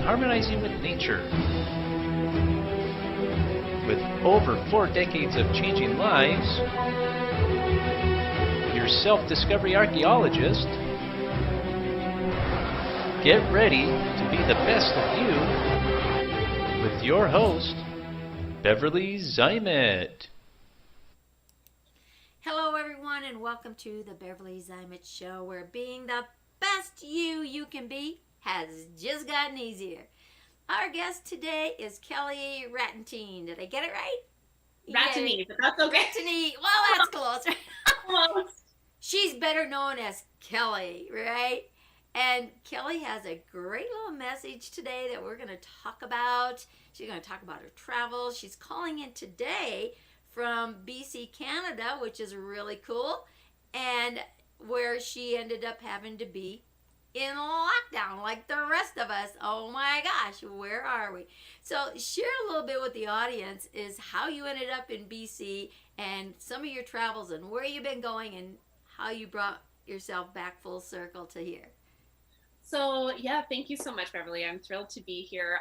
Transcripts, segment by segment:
harmonizing with nature. With over 4 decades of changing lives, your self-discovery archaeologist, get ready to be the best of you with your host, Beverly Zymet. Hello everyone and welcome to the Beverly Zymet Show, where being the best you can be has just gotten easier. Our guest today is Kelly Ratantine. Did I get it right? Ratantine, but that's okay. Ratantine. Well, that's close. Close. She's better known as Kelly, right? And Kelly has a great little message today that we're going to talk about. She's going to talk about her travels. She's calling in today from BC, Canada, which is really cool, and where she ended up having to be in lockdown like the rest of us. Oh my gosh, where are we? So share a little bit with the audience is how you ended up in BC and some of your travels and where you've been going and how you brought yourself back full circle to here. So yeah, thank you so much, Beverly. I'm thrilled to be here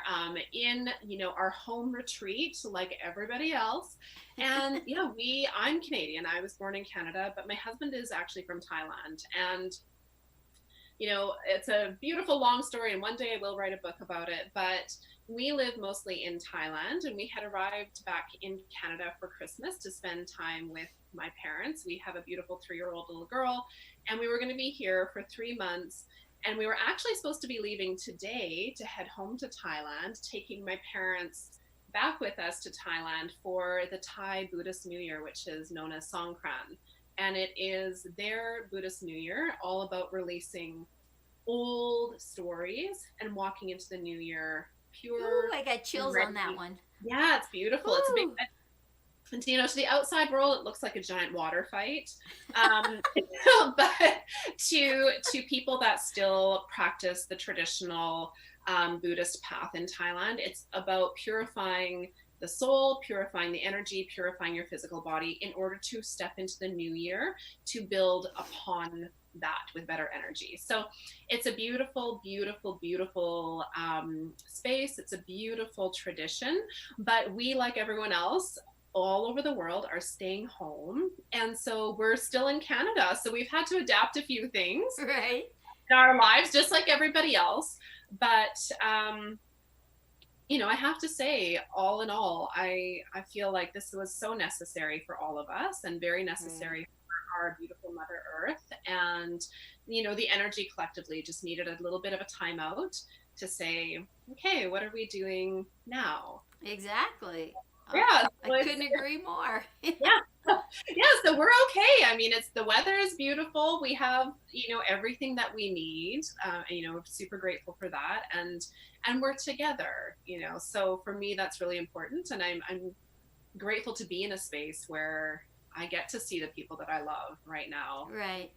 in our home retreat, like everybody else. And I'm Canadian. I was born in Canada, but my husband is actually from Thailand. And it's a beautiful long story, and one day I will write a book about it. But we live mostly in Thailand, and we had arrived back in Canada for Christmas to spend time with my parents. We have a beautiful 3-year-old little girl, and we were going to be here for 3 months. And we were actually supposed to be leaving today to head home to Thailand, taking my parents back with us to Thailand for the Thai Buddhist New Year, which is known as Songkran. And it is their Buddhist New Year, all about releasing old stories and walking into the new year pure. Ooh, I got chills on that one. Yeah, it's beautiful. Ooh. It's a big. And to the outside world, it looks like a giant water fight. But to people that still practice the traditional Buddhist path in Thailand, it's about purifying the soul, purifying the energy, purifying your physical body in order to step into the new year to build upon that with better energy. So it's a beautiful, beautiful, beautiful space. It's a beautiful tradition. But we, like everyone else, all over the world are staying home. And so we're still in Canada. So we've had to adapt a few things right in our lives, just like everybody else. But, I have to say, all in all, I feel like this was so necessary for all of us and very necessary for our beautiful Mother Earth. And, the energy collectively just needed a little bit of a timeout to say, okay, what are we doing now? Exactly. Yeah, I couldn't agree more. So we're okay. I mean, the weather is beautiful. We have, everything that we need. Super grateful for that, and we're together. So for me, that's really important, and I'm grateful to be in a space where I get to see the people that I love right now, Right.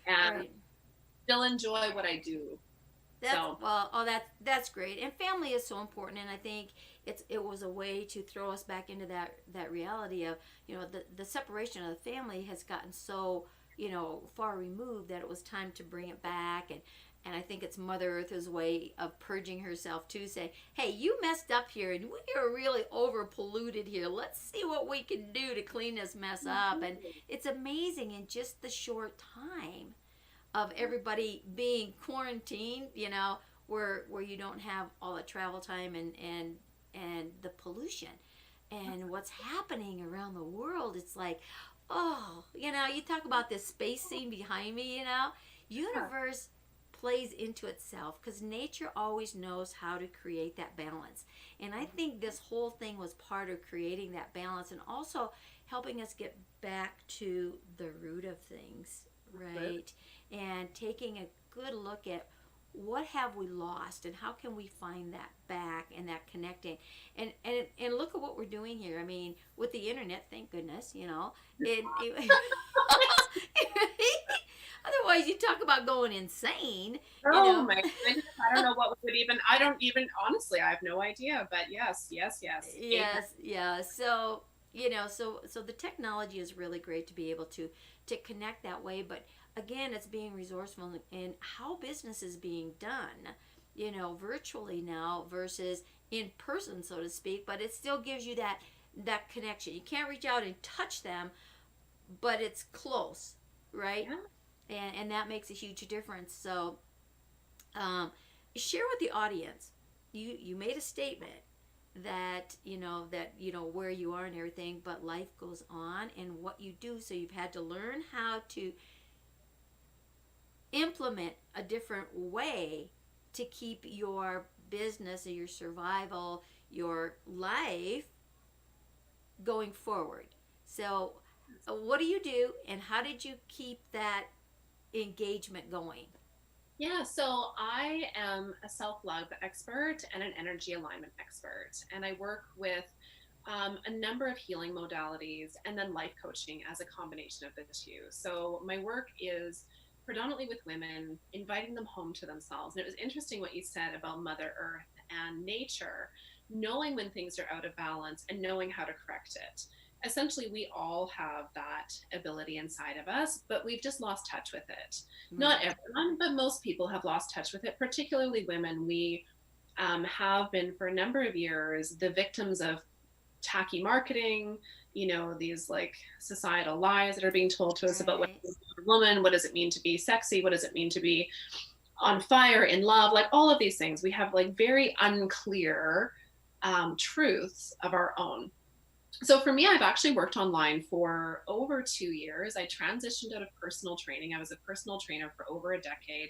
and right. still enjoy what I do. That's great. And family is so important, and I think it was a way to throw us back into that reality of the separation of the family has gotten so far removed that it was time to bring it back, and I think it's Mother Earth's way of purging herself to say, hey, you messed up here and we are really over polluted here. Let's see what we can do to clean this mess up. And it's amazing in just the short time of everybody being quarantined, where you don't have all the travel time and the pollution and what's happening around the world. It's like, you talk about this space scene behind me, universe plays into itself because nature always knows how to create that balance. And I think this whole thing was part of creating that balance and also helping us get back to the root of things, right? And taking a good look at what have we lost and how can we find that back and that connecting and look at what we're doing here. I mean, with the internet, thank goodness, otherwise you talk about going insane. My goodness, I don't know what would even, honestly, I have no idea, but yes. Yeah. So so the technology is really great to be able to connect that way, but again, it's being resourceful in how business is being done. virtually now versus in person, so to speak, but it still gives you that connection. You can't reach out and touch them, but it's close, right? Yeah. And that makes a huge difference. So um, share with the audience. You made a statement that where you are and everything, but life goes on and what you do. So you've had to learn how to implement a different way to keep your business or your survival, your life going forward. So, what do you do, and how did you keep that engagement going? Yeah, so I am a self love expert and an energy alignment expert, and I work with a number of healing modalities and then life coaching as a combination of the two. So my work is predominantly with women, inviting them home to themselves. And it was interesting what you said about Mother Earth and nature, knowing when things are out of balance and knowing how to correct it. Essentially, we all have that ability inside of us, but we've just lost touch with it. Not Right. everyone, but most people have lost touch with it, particularly women. We have been for a number of years the victims of tacky marketing, these like societal lies that are being told to us about what Right. it means to be a woman, what does it mean to be sexy, what does it mean to be on fire in love, like all of these things. We have like very unclear truths of our own. So for me, I've actually worked online for over 2 years. I transitioned out of personal training. I was a personal trainer for over a decade.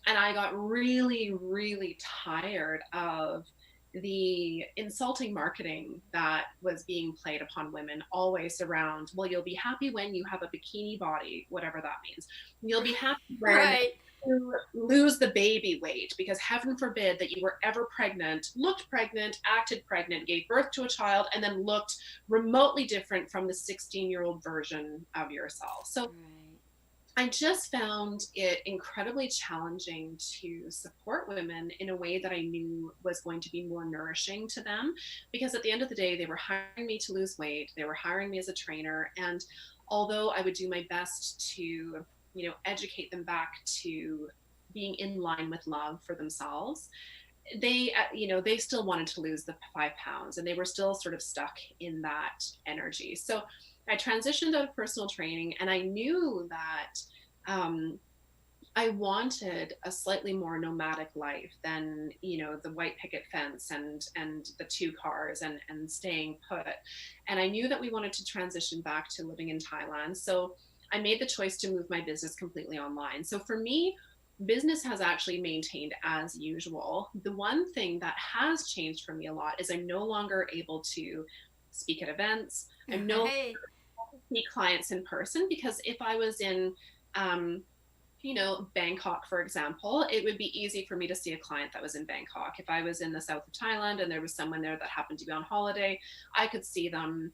And I got really, really tired of the insulting marketing that was being played upon women, always around, well, you'll be happy when you have a bikini body, whatever that means. You'll be happy when Right. you lose the baby weight, because heaven forbid that you were ever pregnant, looked pregnant, acted pregnant, gave birth to a child, and then looked remotely different from the 16-year-old version of yourself. So Right. I just found it incredibly challenging to support women in a way that I knew was going to be more nourishing to them. Because at the end of the day, they were hiring me to lose weight, they were hiring me as a trainer. And although I would do my best to, educate them back to being in line with love for themselves, they still wanted to lose the 5 pounds, and they were still sort of stuck in that energy. So I transitioned out of personal training, and I knew that um, I wanted a slightly more nomadic life than, the white picket fence and the two cars and staying put. And I knew that we wanted to transition back to living in Thailand. So I made the choice to move my business completely online. So for me, business has actually maintained as usual. The one thing that has changed for me a lot is I'm no longer able to speak at events. I'm no Right. meet clients in person, because if I was in, um, Bangkok, for example, it would be easy for me to see a client that was in Bangkok. If I was in the south of Thailand and there was someone there that happened to be on holiday, I could see them,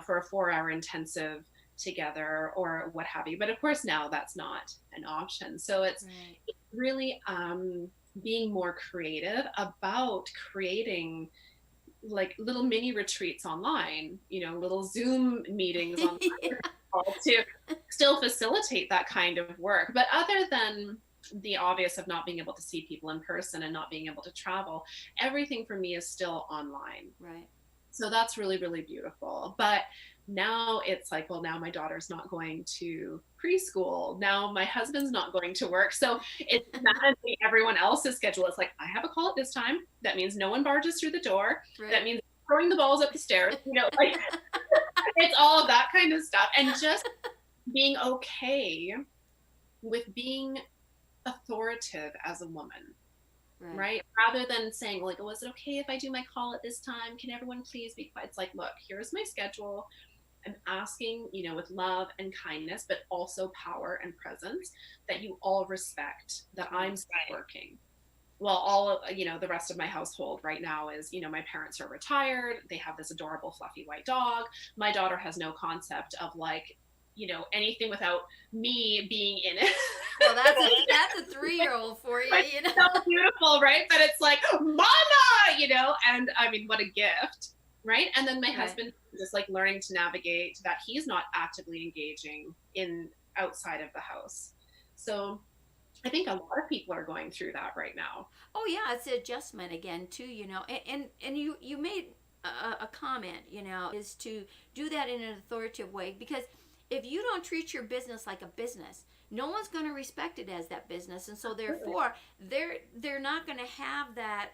for a 4-hour intensive together or what have you. But of course, now that's not an option. So it's Right. really being more creative about creating like little mini retreats online, little Zoom meetings online to still facilitate that kind of work. But other than the obvious of not being able to see people in person and not being able to travel, everything for me is still online. Right. So that's really, really beautiful. But now it's like, well, now my daughter's not going to preschool. Now my husband's not going to work. So it's managing everyone else's schedule. It's like, I have a call at this time. That means no one barges through the door. Right. That means throwing the balls up the stairs. Like it's all of that kind of stuff. And just being okay with being authoritative as a woman. Right. Rather than saying like, oh, is it okay if I do my call at this time? Can everyone please be quiet? It's like, look, here's my schedule. I'm asking, with love and kindness, but also power and presence, that you all respect that I'm still working. Well, all of, the rest of my household right now is, my parents are retired. They have this adorable fluffy white dog. My daughter has no concept of like, anything without me being in it. Well, that's a 3-year-old for you. So beautiful, right? But it's like, mama, and I mean, what a gift, right? And then my husband just like learning to navigate that he's not actively engaging in outside of the house. So I think a lot of people are going through that right now. Oh yeah, it's adjustment again too, and you made a comment, is to do that in an authoritative way, because if you don't treat your business like a business, no one's going to respect it as that business, and so therefore they're not going to have that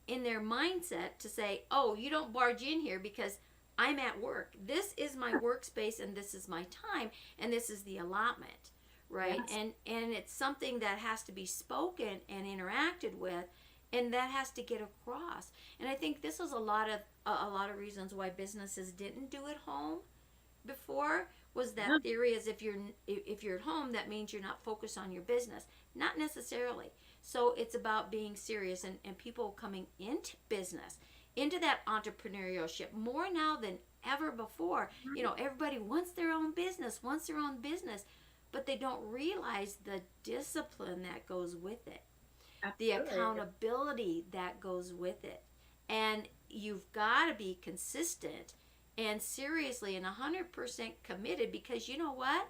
in their mindset to say, oh, you don't barge in here because I'm at work. This is my workspace and this is my time and this is the allotment, right? Yes. And it's something that has to be spoken and interacted with, and that has to get across. And I think this is a lot of reasons why businesses didn't do it home before, was that Yeah. theory is if you're at home, that means you're not focused on your business. Not necessarily. So it's about being serious, and people coming into business, into that entrepreneurship more now than ever before. Everybody wants their own business, but they don't realize the discipline that goes with it, the Absolutely. accountability that goes with it. And you've got to be consistent and seriously and 100% committed, because you know what?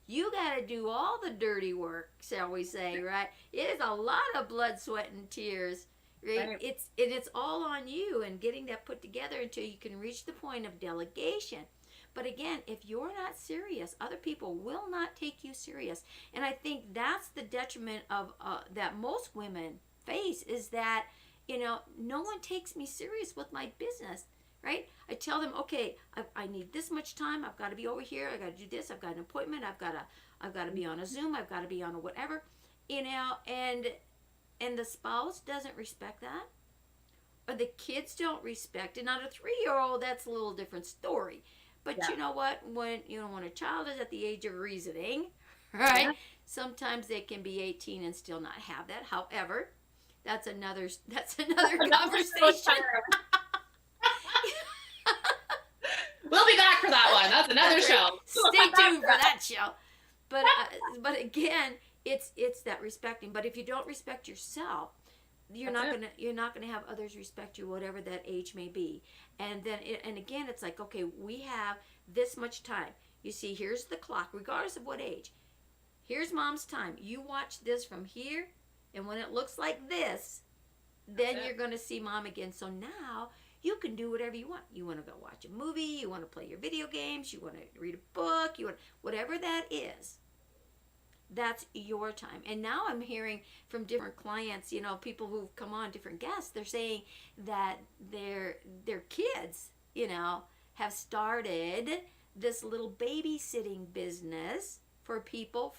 You got to do all the dirty work, shall we say, right? It is a lot of blood, sweat, and tears. Right? Right. It's all on you, and getting that put together until you can reach the point of delegation. But again, if you're not serious, other people will not take you serious. And I think that's the detriment of that most women face, is that no one takes me serious with my business. Right? I tell them, okay, I need this much time. I've got to be over here. I got to do this. I've got an appointment. I've got to be on a Zoom. I've got to be on a whatever, and the spouse doesn't respect that, or the kids don't respect it. Now, a 3-year-old, that's a little different story. But Yeah. you know what? When a child is at the age of reasoning, right? Yeah. Sometimes they can be 18 and still not have that. However, that's another conversation. We'll be back for that one. That's another That's right. show. Stay tuned for that show. But again, it's that respecting. But if you don't respect yourself, That's it. you're not gonna have others respect you, whatever that age may be. And then and again, it's like, okay, we have this much time. You see, here's the clock, regardless of what age. Here's mom's time. You watch this from here, and when it looks like this, then That's it. you're gonna see mom again. So now you can do whatever you want. You want to go watch a movie, you want to play your video games, you want to read a book, whatever that is. That's your time. And now I'm hearing from different clients, people who've come on, different guests, they're saying that their kids, have started this little babysitting business for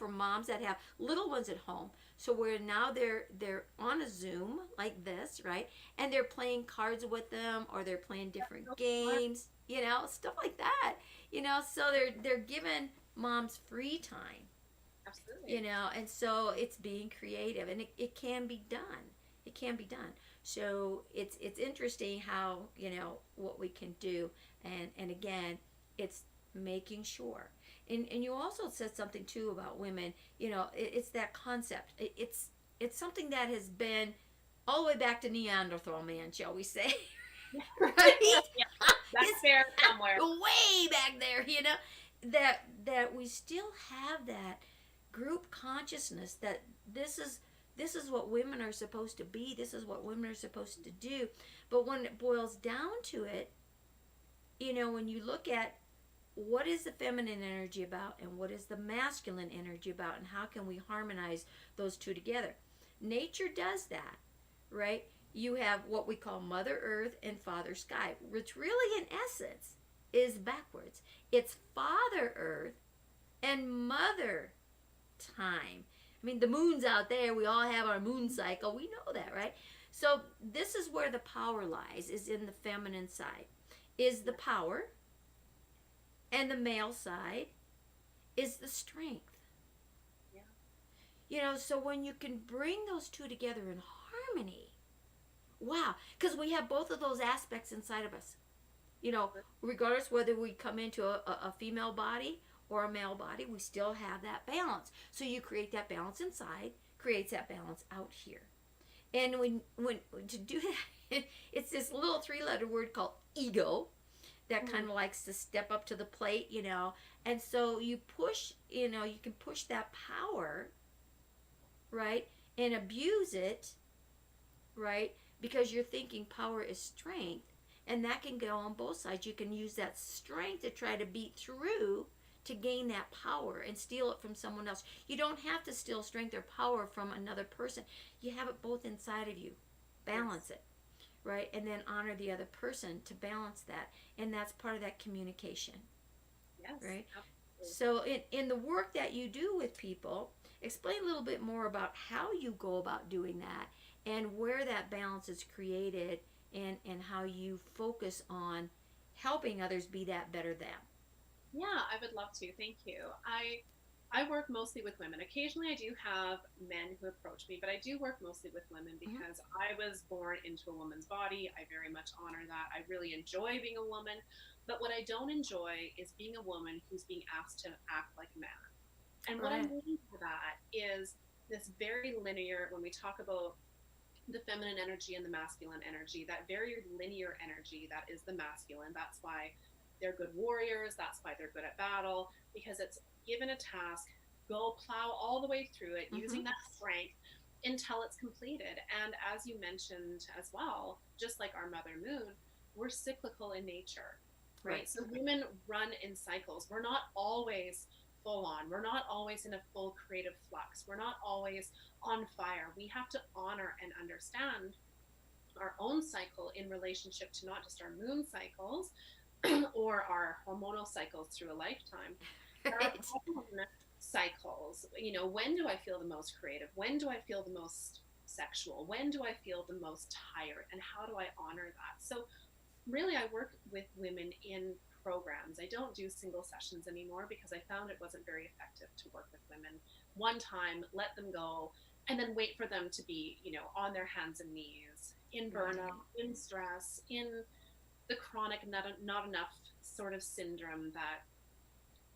moms that have little ones at home. So where now they're on a Zoom like this, right? And they're playing cards with them, or they're playing different games, stuff like that. So they're giving moms free time, Absolutely. and so it's being creative, and it can be done. It can be done. So it's interesting how, what we can do, and again, it's making sure. And you also said something too about women. It's that concept. It's something that has been all the way back to Neanderthal man, shall we say? Right? Yeah, that's It's there somewhere. way back there. That we still have that group consciousness, that this is what women are supposed to be. This is what women are supposed to do. But when it boils down to it, when you look at what is the feminine energy about and what is the masculine energy about, and how can we harmonize those two together, nature does that, right? You have what we call Mother Earth and Father Sky, which really in essence is backwards. It's Father Earth and Mother Time. I mean, the moon's out there. We all have our moon cycle. We know that, right? So this is where the power lies, is in the feminine side, is the power, and the male side is the strength. Yeah. So when you can bring those two together in harmony, wow, because we have both of those aspects inside of us. Regardless whether we come into a female body or a male body, we still have that balance. So you create that balance inside, creates that balance out here. And when to do that, it's this little 3-letter word called ego that kind of likes to step up to the plate, And so you push, you can push that power right, and abuse it, right, because you're thinking power is strength, and that can go on both sides. You can use that strength to try to beat through to gain that power and steal it from someone else. You don't have to steal strength or power from another person. You have it both inside of you. Balance it, right? And then honor the other person to balance that. And that's part of that communication, Yes. right? Absolutely. So in the work that you do with people, explain a little bit more about how you go about doing that and where that balance is created, and how you focus on helping others be that better them. Yeah, I would love to. Thank you. I work mostly with women. Occasionally I do have men who approach me, but I do work mostly with women Mhm. because I was born into a woman's body. I very much honor that. I really enjoy being a woman. But what I don't enjoy is being a woman who's being asked to act like a man. And what I Right. mean by that is this very linear, when we talk about the feminine energy and the masculine energy, that very linear energy that is the masculine. That's why they're good warriors. That's why they're good at battle, because it's given a task, go plow all the way through it Mm-hmm. using that strength until it's completed. And as you mentioned as well, just like our mother moon, we're cyclical in nature, right? Right. So women run in cycles. We're not always full on. We're not always in a full creative flux. We're not always on fire. We have to honor and understand our own cycle in relationship to not just our moon cycles or our hormonal cycles through a lifetime, but our Right. own cycles. You know, when do I feel the most creative? When do I feel the most sexual? When do I feel the most tired? And how do I honor that? So really, I work with women in programs. I don't do single sessions anymore because I found it wasn't very effective to work with women one time, let them go, and then wait for them to be, you know, on their hands and knees in Right. burnout, in stress, in the chronic not enough sort of syndrome that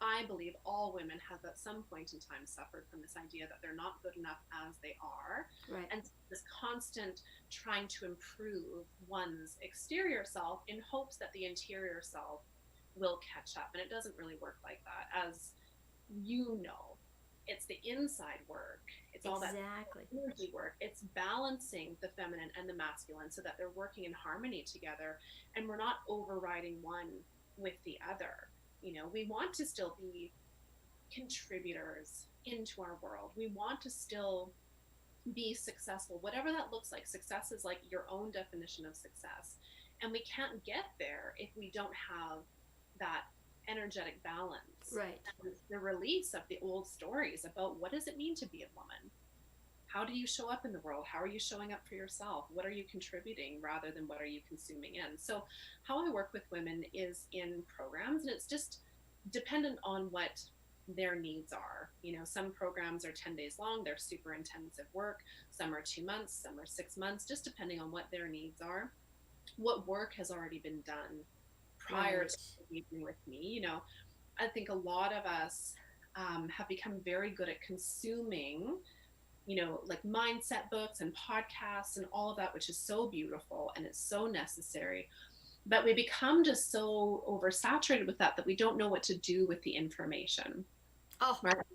I believe all women have at some point in time suffered from, this idea that they're not good enough as they are. Right. And this constant trying to improve one's exterior self in hopes that the interior self will catch up. And it doesn't really work like that. As you know, it's the inside work, it's all that Exactly. energy work, it's balancing the feminine and the masculine so that they're working in harmony together and we're not overriding one with the other. You know, we want to still be contributors into our world. We want to still be successful, whatever that looks like. Success is like your own definition of success. And we can't get there if we don't have that energetic balance Right. and the release of the old stories about what does it mean to be a woman? How do you show up in the world? How are you showing up for yourself? What are you contributing rather than what are you consuming in? So, how I work with women is in programs, and it's just dependent on what their needs are. You know, some programs are 10 days long, they're super intensive work. Some are 2 months, some are 6 months, just depending on what their needs are, what work has already been done prior Right. to engaging with me. You know, I think a lot of us have become very good at consuming, you know, like mindset books and podcasts and all of that, which is so beautiful and it's so necessary. But we become just so oversaturated with that we don't know what to do with the information, Oh, right? right,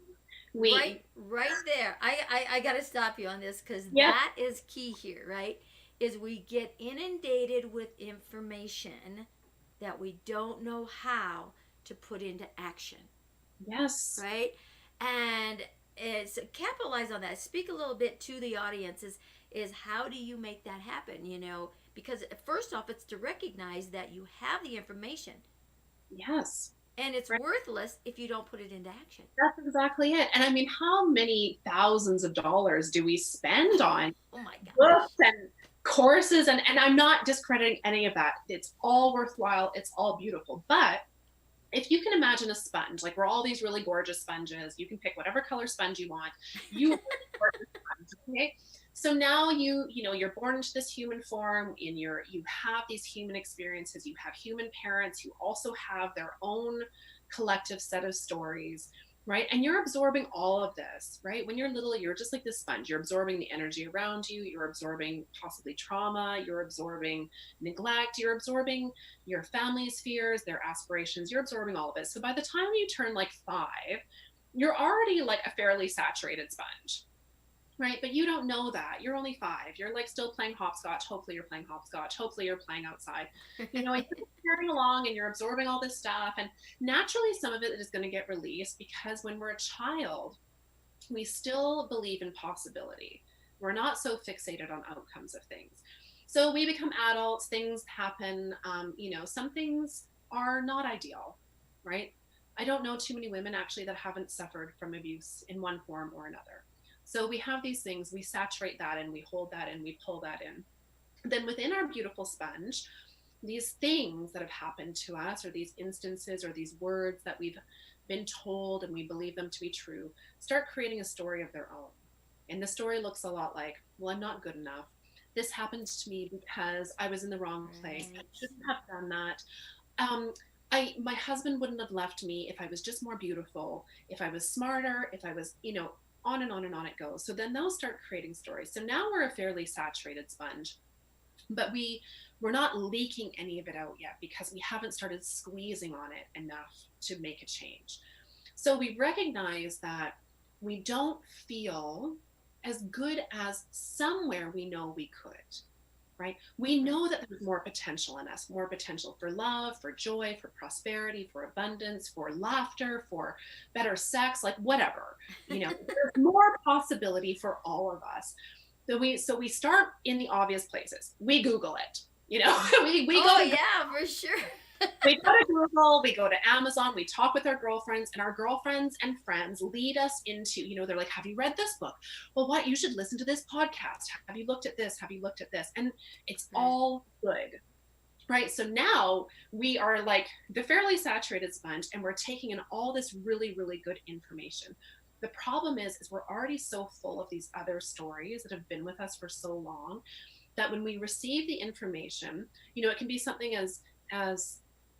We, right there. I got to stop you on this because yeah, that is key here, right? Is we get inundated with information that we don't know how to put into action, yes, right? And it's capitalize on that. Speak a little bit to the audience. Is how do you make that happen? You know, because first off, it's to recognize that you have the information yes. and it's Right. worthless if you don't put it into action. That's exactly it. And I mean, how many thousands of dollars do we spend on Oh my books gosh. and courses? And I'm not discrediting any of that. It's all worthwhile. It's all beautiful. But if you can imagine a sponge, like we're all these really gorgeous sponges, you can pick whatever color sponge you want. You are a gorgeous sponge, okay? So now you know, you're born into this human form, you have these human experiences, you have human parents who also have their own collective set of stories, right? And you're absorbing all of this, right? When you're little, you're just like this sponge. You're absorbing the energy around you, you're absorbing possibly trauma, you're absorbing neglect, you're absorbing your family's fears, their aspirations, you're absorbing all of it. So by the time you turn like 5, you're already like a fairly saturated sponge. right? But you don't know that. You're only 5. You're like still playing hopscotch. Hopefully you're playing hopscotch. Hopefully you're playing outside. And you're carrying along and you're absorbing all this stuff. And naturally some of it is going to get released, because when we're a child, we still believe in possibility. We're not so fixated on outcomes of things. So we become adults, things happen. Some things are not ideal, right? I don't know too many women actually that haven't suffered from abuse in one form or another. So we have these things, we saturate that and we hold that and we pull that in. Then within our beautiful sponge, these things that have happened to us, or these instances, or these words that we've been told and we believe them to be true, start creating a story of their own. And the story looks a lot like, well, I'm not good enough. This happened to me because I was in the wrong place. I shouldn't have done that. My husband wouldn't have left me if I was just more beautiful, if I was smarter, if I was, on and on and on it goes. So then they'll start creating stories. So now we're a fairly saturated sponge, but we're not leaking any of it out yet, because we haven't started squeezing on it enough to make a change. So we recognize that we don't feel as good as somewhere we know we could, right? We know that there's more potential in us, more potential for love, for joy, for prosperity, for abundance, for laughter, for better sex, like whatever, there's more possibility for all of us. So we start in the obvious places. We Google it, we Oh yeah, for sure. We go to Google, we go to Amazon, we talk with our girlfriends, and our girlfriends and friends lead us into, they're like, have you read this book? Well, what? You should listen to this podcast. Have you looked at this? Have you looked at this? And it's all good, right? So now we are like the fairly saturated sponge, and we're taking in all this really, really good information. The problem is we're already so full of these other stories that have been with us for so long, that when we receive the information, it can be something as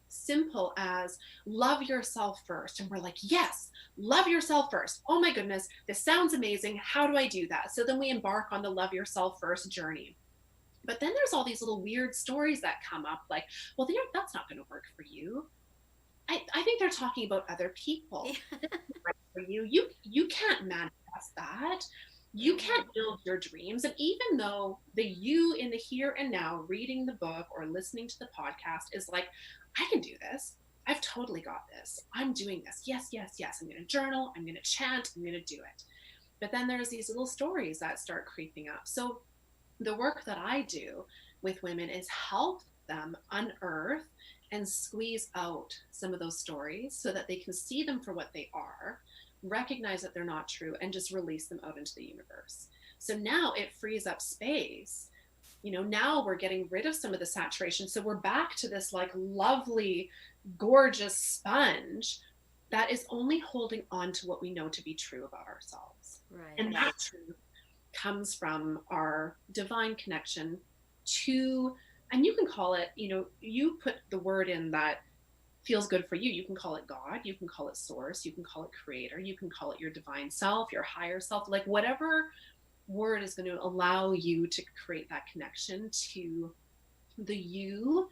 simple as love yourself first. And we're like, yes, love yourself first. Oh my goodness, this sounds amazing. How do I do that? So then we embark on the love yourself first journey. But then there's all these little weird stories that come up, like, well, that's not going to work for you. I think they're talking about other people. For you can't manifest that. You can't build your dreams. And even though the you in the here and now, reading the book or listening to the podcast, is like, I can do this. I've totally got this. I'm doing this. Yes, yes, yes. I'm going to journal. I'm going to chant. I'm going to do it. But then there's these little stories that start creeping up. So the work that I do with women is help them unearth and squeeze out some of those stories so that they can see them for what they are, recognize that they're not true, and just release them out into the universe. So now it frees up space. Now we're getting rid of some of the saturation. So we're back to this like lovely, gorgeous sponge that is only holding on to what we know to be true about ourselves. Right. And that truth comes from our divine connection to, and you can call it, you put the word in that feels good for you. You can call it God, you can call it source, you can call it creator, you can call it your divine self, your higher self, like whatever word is going to allow you to create that connection to the you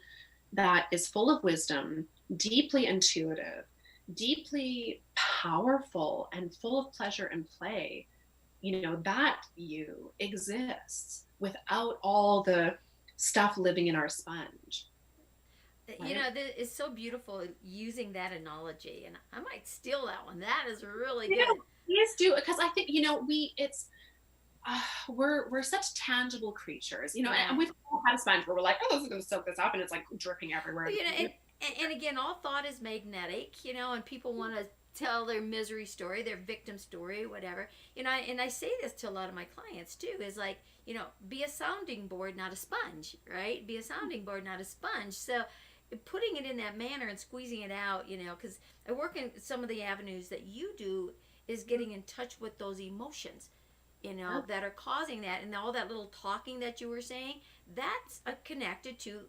that is full of wisdom, deeply intuitive, deeply powerful, and full of pleasure and play. That you exists without all the stuff living in our sponge. It's so beautiful using that analogy, and I might steal that one. That is really good. Please do, because I think we're such tangible creatures, and we've all had a sponge where we're like, oh, this is going to soak this up, and it's like dripping everywhere. And again, all thought is magnetic, and people want to tell their misery story, their victim story, whatever. And I say this to a lot of my clients too, is like, be a sounding board, not a sponge, right? Be a sounding board, not a sponge. So putting it in that manner and squeezing it out, because I work in some of the avenues that you do is getting in touch with those emotions, that are causing that, and all that little talking that you were saying, that's connected to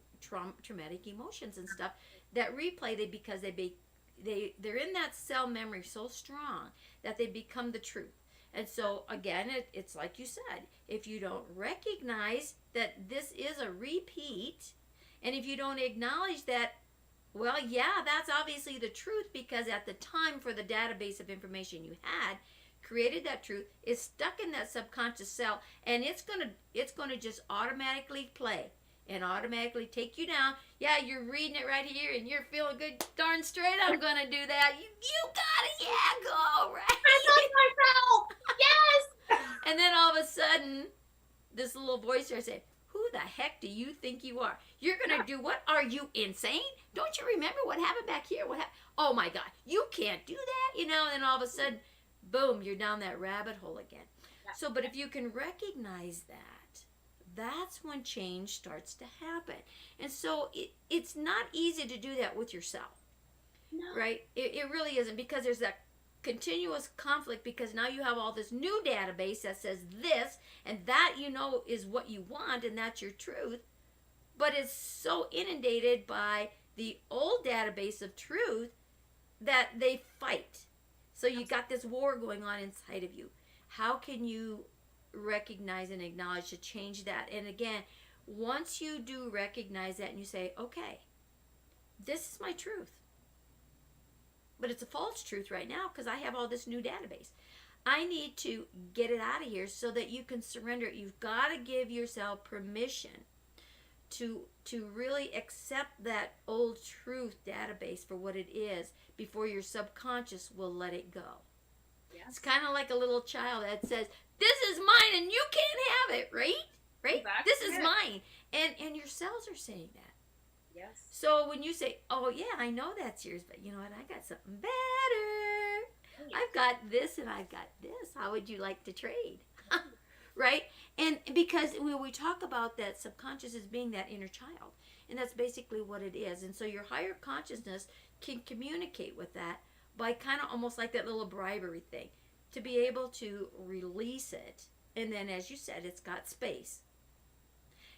traumatic emotions and stuff that replay because they're in that cell memory so strong that they become the truth. And so again, it's like you said, if you don't recognize that this is a repeat, and if you don't acknowledge that, well, yeah, that's obviously the truth, because at the time for the database of information you had created that truth, is stuck in that subconscious cell, and it's gonna just automatically play and automatically take you down. Yeah, you're reading it right here and you're feeling good, darn straight I'm gonna do that. You got it, yeah, go, right? I love myself. Yes. And then all of a sudden, this little voice starts saying, who the heck do you think you are? You're gonna do what? Are you insane? Don't you remember what happened back here? What happened? Oh my God, you can't do that, you know. And all of a sudden, boom, you're down that rabbit hole again. So, but if you can recognize that, that's when change starts to happen. And so it's not easy to do that with yourself, No. right? It really isn't, because there's that continuous conflict, because now you have all this new database that says this and that, you know, is what you want and that's your truth, but it's so inundated by the old database of truth that they fight. So you got this war going on inside of you. How can you recognize and acknowledge to change that? And again, once you do recognize that and you say, okay, this is my truth, but it's a false truth right now because I have all this new database. I need to get it out of here so that you can surrender it. You've got to give yourself permission to really accept that old truth database for what it is before your subconscious will let it go. Yes. It's kind of like a little child that says, this is mine and you can't have it, right? Right? Exactly. This is mine. And your cells are saying that. Yes. So when you say, oh yeah, I know that's yours, but you know what, I got something better. I've got this and I've got this. How would you like to trade? Right? And because when we talk about that subconscious as being that inner child, and that's basically what it is. And so your higher consciousness can communicate with that by kind of almost like that little bribery thing, to be able to release it. And then, as you said, it's got space.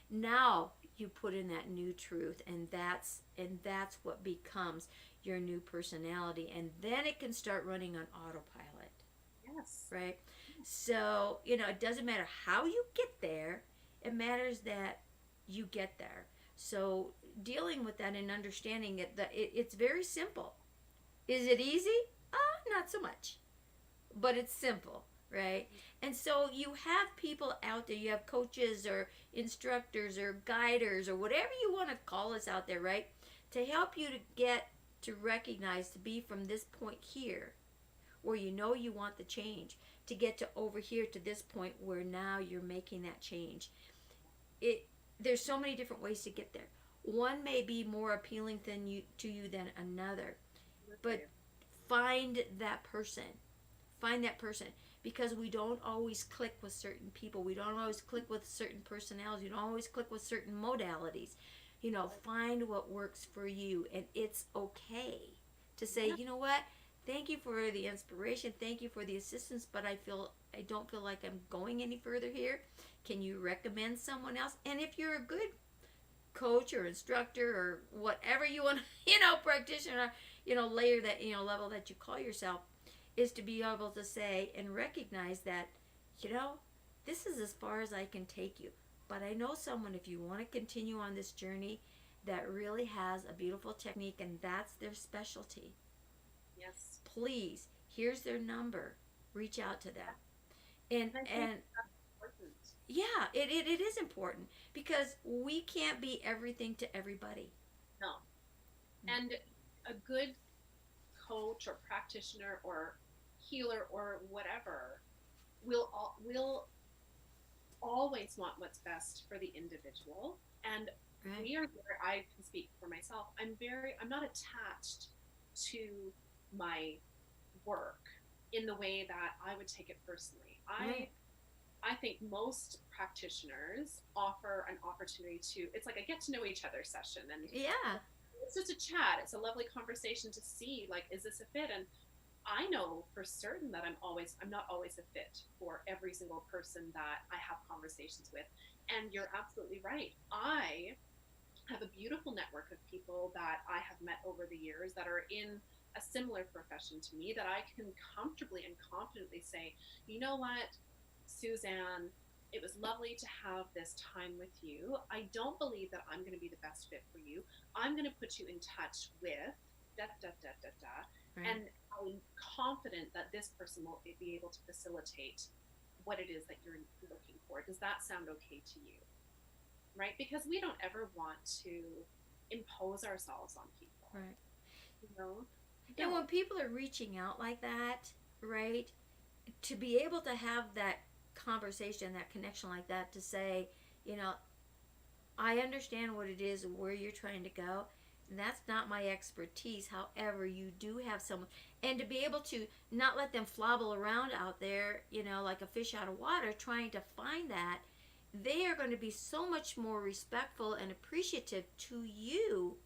Now you put in that new truth, and that's what becomes your new personality, and then it can start running on autopilot. Yes. Right? So, you know, it doesn't matter how you get there, it matters that you get there. So dealing with that and understanding it, that it's very simple. Is it easy? Not so much, but it's simple, right? And so you have people out there, you have coaches or instructors or guiders or whatever you want to call us out there, right? To help you to get to recognize, to be from this point here where you know you want the change, to get to over here to this point where now you're making that change. There's so many different ways to get there. One may be more appealing to you than another, but find that person. Find that person, because we don't always click with certain people. We don't always click with certain personalities. We don't always click with certain modalities. You know, find what works for you, and it's okay to say, you know what? Thank you for the inspiration. Thank you for the assistance, but I don't feel like I'm going any further here. Can you recommend someone else? And if you're a good coach or instructor or whatever you want, practitioner, layer that, level that you call yourself, is to be able to say and recognize that, this is as far as I can take you. But I know someone, if you want to continue on this journey, that really has a beautiful technique, and that's their specialty. Yes. Please, here's their number. Reach out to them. And that's important. Yeah, it is important, because we can't be everything to everybody. No. And a good coach or practitioner or healer or whatever will always want what's best for the individual. And Right. I can speak for myself, I'm not attached to my work in the way that I would take it personally. Right. I think most practitioners offer an opportunity it's like a get to know each other session, and Yeah. it's just a chat. It's a lovely conversation to see, like, is this a fit? And I know for certain that I'm not always a fit for every single person that I have conversations with. And you're absolutely right. I have a beautiful network of people that I have met over the years that are in a similar profession to me, that I can comfortably and confidently say, you know what, Suzanne, it was lovely to have this time with you. I don't believe that I'm going to be the best fit for you. I'm going to put you in touch with da da da da da. Right. And I'm confident that this person will be able to facilitate what it is that you're looking for. Does that sound okay to you? Right? Because we don't ever want to impose ourselves on people. Right. You know? And when people are reaching out like that, right, to be able to have that conversation, that connection like that, to say, you know, I understand what it is and where you're trying to go. And that's not my expertise. However, you do have someone, and to be able to not let them flobble around out there, you know, like a fish out of water, trying to find that, they are going to be so much more respectful and appreciative to you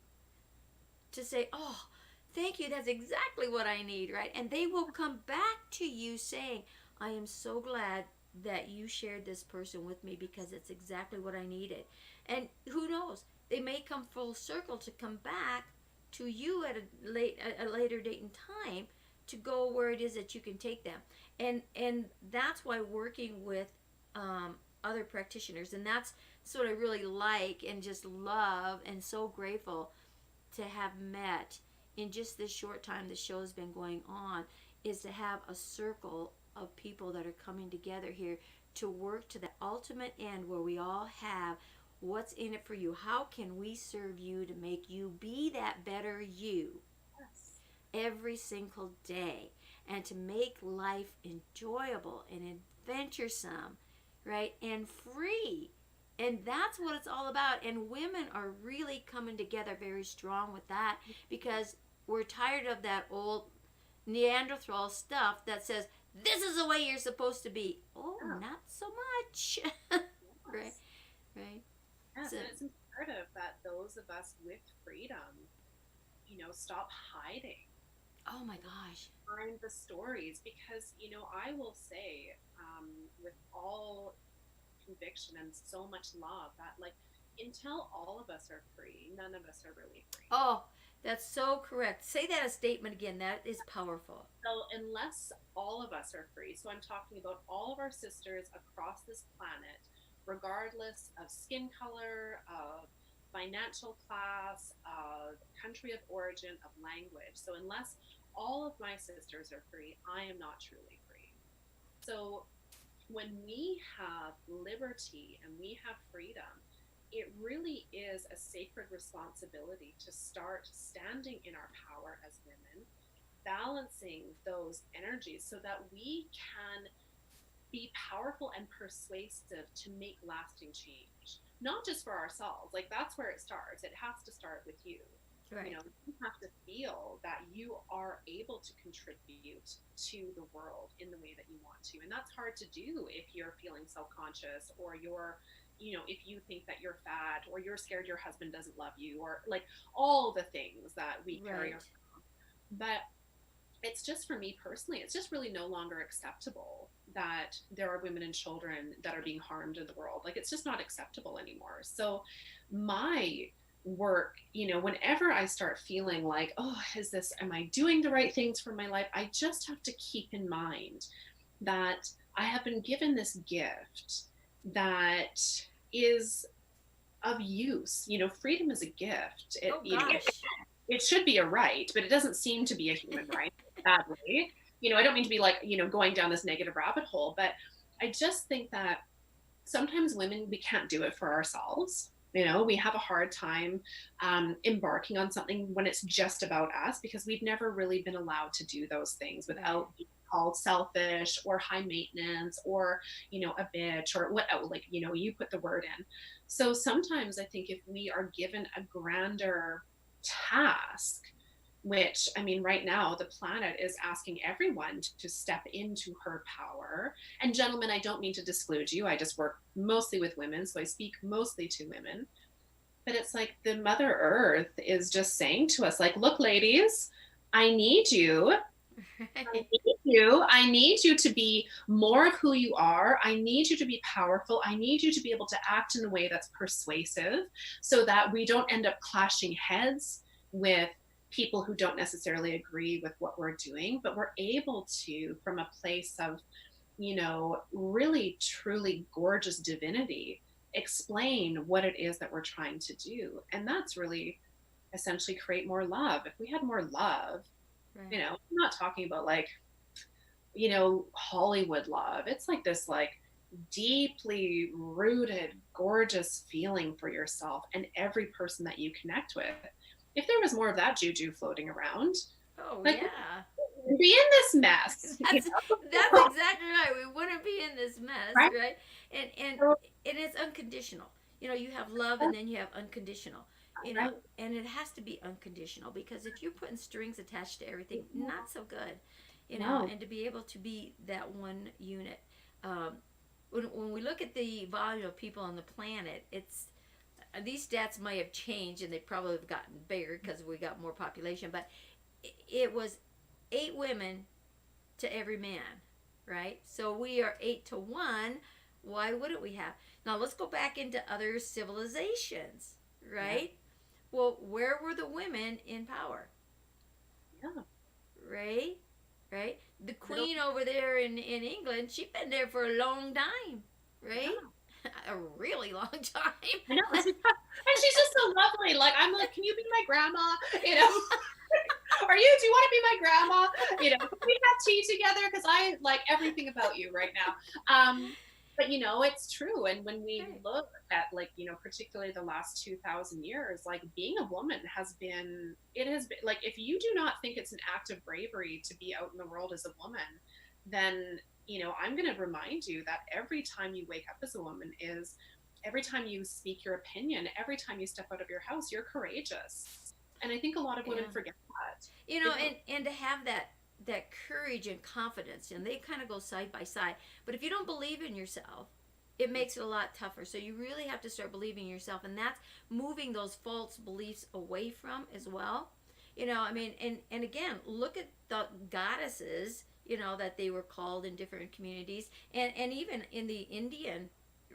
to say, oh, thank you, that's exactly what I need, right? And they will come back to you saying, I am so glad that you shared this person with me because it's exactly what I needed. And who knows, they may come full circle to come back to you at a later date and time to go where it is that you can take them. And that's why working with other practitioners, and that's what I really like and just love and so grateful to have met in just this short time the show's been going on, is to have a circle of people that are coming together here to work to the ultimate end where we all have what's in it for you. How can we serve you to make you be that better you Yes. every single day, and to make life enjoyable and adventuresome, right, and free. And that's what it's all about. And women are really coming together very strong with that, because we're tired of that old Neanderthal stuff that says, this is the way you're supposed to be. Oh, Yeah. not so much. Right, Yes. right. Yes, So- and it's imperative that those of us with freedom, stop hiding Oh my gosh. behind the stories, because, I will say, with all conviction and so much love, that like until all of us are free, none of us are really free. Oh, that's so correct. Say that a statement again. That is powerful. So unless all of us are free, so I'm talking about all of our sisters across this planet, regardless of skin color, of financial class, of country of origin, of language. So unless all of my sisters are free, I am not truly free. So when we have liberty and we have freedom, it really is a sacred responsibility to start standing in our power as women, balancing those energies so that we can be powerful and persuasive to make lasting change, not just for ourselves. Like, that's where it starts. It has to start with you. Right. You have to feel that you are able to contribute to the world in the way that you want to. And that's hard to do if you're feeling self-conscious, or if you think that you're fat, or you're scared your husband doesn't love you, or like all the things that we carry Right. around. But it's just, for me personally, it's just really no longer acceptable that there are women and children that are being harmed in the world. Like, it's just not acceptable anymore. So my work, whenever I start feeling like, oh, am I doing the right things for my life? I just have to keep in mind that I have been given this gift that is of use. Freedom is a gift. Oh gosh. It should be a right, but it doesn't seem to be a human right that way. I don't mean to be like, going down this negative rabbit hole, but I just think that sometimes women, we can't do it for ourselves. We have a hard time embarking on something when it's just about us, because we've never really been allowed to do those things without being called selfish or high maintenance or, a bitch or what, like, you put the word in. So sometimes I think if we are given a grander task, which, I mean, right now the planet is asking everyone to step into her power. And gentlemen, I don't mean to disclude you. I just work mostly with women, so I speak mostly to women. But it's like the Mother Earth is just saying to us, like, look, ladies, I need you. I need you to be more of who you are. I need you to be powerful. I need you to be able to act in a way that's persuasive, so that we don't end up clashing heads with people who don't necessarily agree with what we're doing, but we're able to, from a place of, really truly gorgeous divinity, explain what it is that we're trying to do. And that's really essentially create more love. If we had more love, Right. you know, I'm not talking about like, Hollywood love. It's like this like deeply rooted, gorgeous feeling for yourself and every person that you connect with. If there was more of that juju floating around, Oh like yeah. we'd be in this mess, That's exactly right. We wouldn't be in this mess, right? right? And So, and it's unconditional. You know, you have love and then you have unconditional. You know, right? and it has to be unconditional because if you're putting strings attached to everything, not so good. You know, No, and to be able to be that one unit. Um, when we look at the volume of people on the planet, it's these stats may have changed and they probably have gotten bigger because we got more population, but it was 8 women to every man, right? So we are 8 to 1. Why wouldn't we have? Now let's go back into other civilizations, yeah, right? Well, where were the women in power, yeah, right? Right? The middle, queen over there in England, she's been there for a long time, right? yeah. A really long time. I know, and she's just so lovely. Like I'm like, can you be my grandma? You know, do you want to be my grandma? Can we have tea together? Because I like everything about you right now. But it's true. And when we Right. look at like, particularly the last 2000 years, like being a woman it has been like, if you do not think it's an act of bravery to be out in the world as a woman, then, I'm going to remind you that every time you wake up as a woman is every time you speak your opinion, every time you step out of your house, you're courageous. And I think a lot of women Yeah. forget that. You They know, don't. and to have that courage and confidence, and they kind of go side by side. But if you don't believe in yourself, it makes it a lot tougher. So you really have to start believing in yourself, and that's moving those false beliefs away from as well. I mean, and again, look at the goddesses. That they were called in different communities, and even in the Indian,